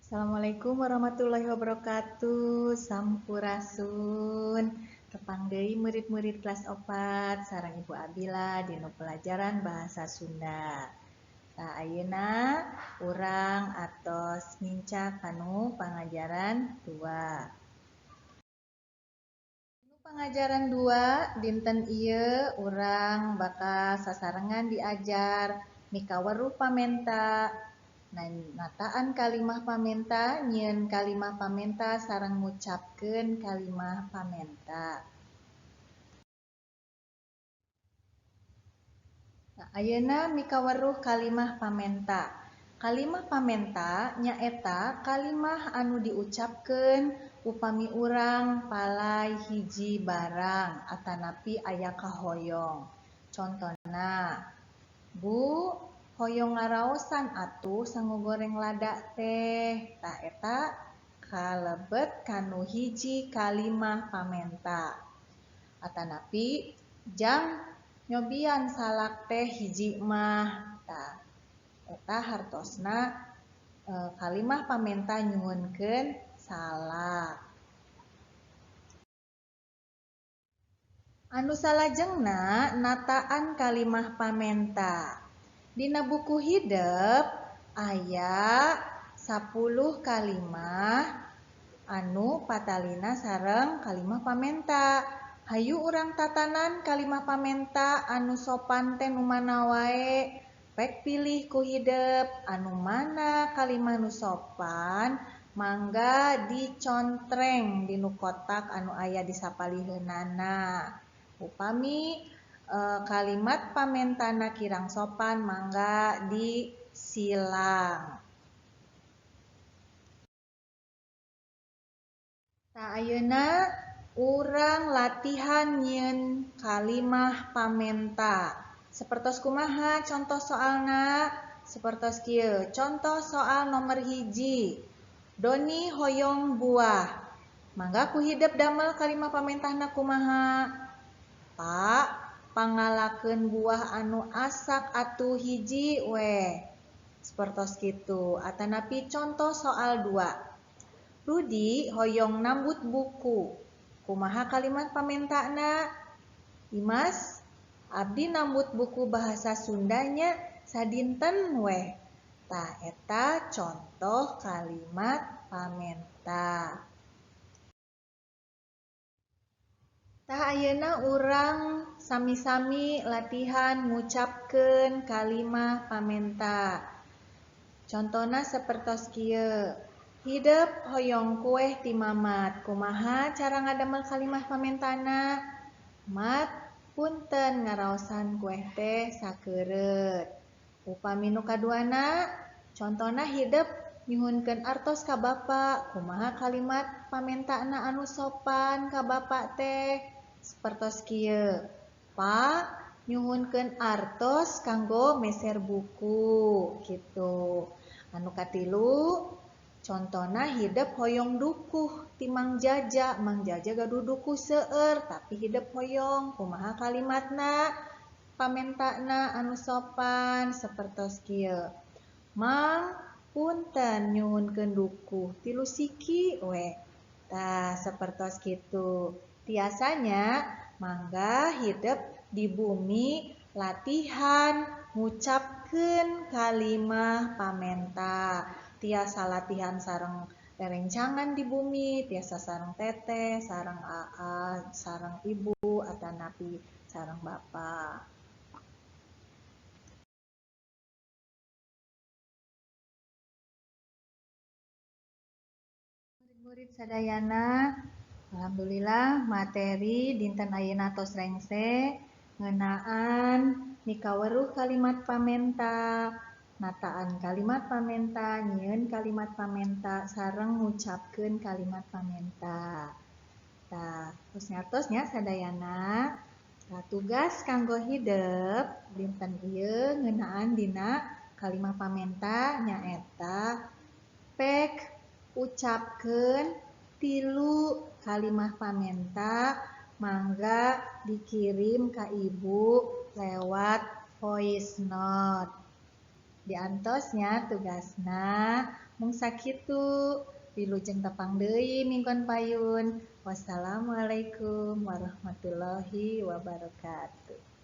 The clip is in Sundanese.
Assalamualaikum warahmatullahi wabarakatuh. Sampurasun. Tepang deui murid-murid kelas 4 sareng Ibu Abila dina pelajaran bahasa Sunda. Ayeuna urang atos nginca kanu pangajaran 2. Pangajaran 2 dinten ieu urang bakal sasarengan diajar mika weruh pamenta. Nataan kalimah pamenta, nyieun kalimah pamenta sareng ngucapkeun kalimah pamenta. Ayeuna mika weruh kalimah pamenta. Kalimah pamenta nyaeta kalimah anu diucapkeun upami urang palai hiji barang atanapi aya kahoyong. Contona, Bu, hoyong ngaraosan atuh sangu goreng lada teh. Tah eta kalebet kanu hiji kalimah pamenta. Atanapi jang nyobian salak teh hiji mah. Tah eta hartosna kalimah pamenta nyuwunkeun salak. Anu salajengna nataan kalimah pamenta. Dina buku Hidep aya 10 kalimah anu patalina sareng kalimah pamenta. Hayu urang tatanan kalimah pamenta anu sopan teh nu mana wae. Pek pilih ku Hidep anu mana kalimah nu sopan mangga dicontreng dinu kotak anu aya di sapaliheunana. Upami kalimat pamentana kirang sopan mangga disilang. Ayeuna urang latihan nyieun kalimah pamenta. Sapertos kumaha contoh soalna? Sapertos kieu. Contoh soal nomor hiji. Doni hoyong buah. Mangga ku Hidep damel kalimah pamentahna kumaha? Pak, pangalakeun buah anu asak atuh hiji we. Sapertos kitu. Atanapi contoh soal 2. Rudi hoyong nambut buku. Kumaha kalimat pamentana? Imas, abdi nambut buku bahasa Sundanya sadinten we. Tah eta contoh kalimat pamenta. Tah ayeuna urang sami-sami latihan ngucapkeun kalimah pamenta. Contona sapertos kieu. Hidep hoyong kueh ti Mamat. Kumaha cara ngadamel kalimah pamentana? Mat, punten ngaraosan kueh teh sakeureut. Upami nu kaduana, contona Hidep nyuhunkeun artos ka Bapa. Kumaha kalimat pamentana anu sopan ka Bapa teh? Sapertos kieu. Pak, nyuhunkeun artos kanggo meser buku gitu. Anu katilu, contona Hidep hoyong dukuh ti Mang Jaja. Mang Jaja gaduh dukuh seueur tapi Hidep hoyong. Kumaha kalimatna? Pamentana anu sopan sapertos kieu. Mang, punten nyuhunkeun dukuh 3 siki we. Tah sapertos kitu. Tiasanya mangga Hidep di bumi latihan ngucapkeun kalimah pamenta. Tiasa latihan sareng rerencangan di bumi, tiasa sareng teteh, sareng aa, sareng ibu, atanapi sareng bapa. Murid sadayana, alhamdulillah materi dinten ayeuna tos rengse ngeunaan mika weruh kalimat pamenta, nataan kalimat pamenta, nyieun kalimat pamenta sareng ngucapkeun kalimat pamenta. Tah, tos ngartosnya sadayana. Tugas kanggo Hidep dinten ieu ngeunaan dina kalimah pamenta nyaeta pek ucapkeun 3 kalimah pamenta mangga dikirim ka ibu lewat voice note. Diantosnya tugasna Mung sakitu, wilujeng tepang deui minggon payun. Wassalamualaikum warahmatullahi wabarakatuh.